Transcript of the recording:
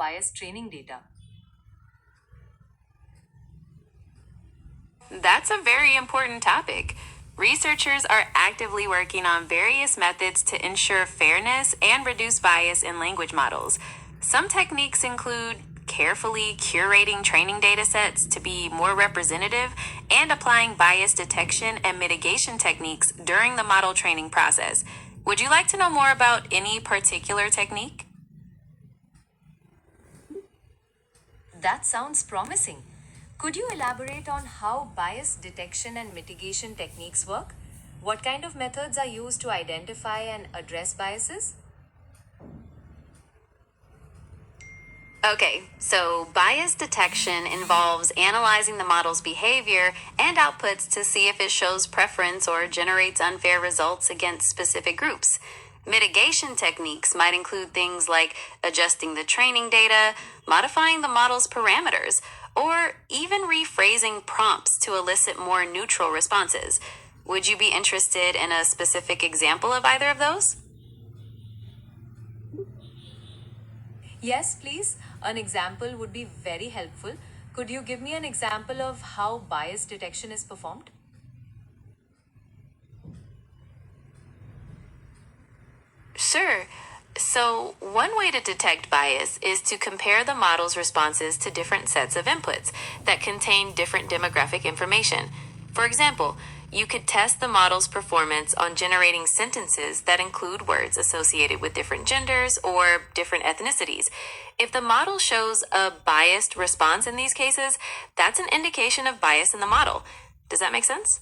biased training data? That's a very important topic. Researchers are actively working on various methods to ensure fairness and reduce bias in language models. Some techniques include carefully curating training data sets to be more representative and applying bias detection and mitigation techniques during the model training process. Would you like to know more about any particular technique? That sounds promising. Could you elaborate on how bias detection and mitigation techniques work? What kind of methods are used to identify and address biases? Okay, so bias detection involves analyzing the model's behavior and outputs to see if it shows preference or generates unfair results against specific groups. Mitigation techniques might include things like adjusting the training data, modifying the model's parameters, or even rephrasing prompts to elicit more neutral responses. Would you be interested in a specific example of either of those? Yes, please. An example would be very helpful. Could you give me an example of how bias detection is performed? Sure. So, one way to detect bias is to compare the model's responses to different sets of inputs that contain different demographic information. For example, you could test the model's performance on generating sentences that include words associated with different genders or different ethnicities. If the model shows a biased response in these cases, that's an indication of bias in the model. Does that make sense?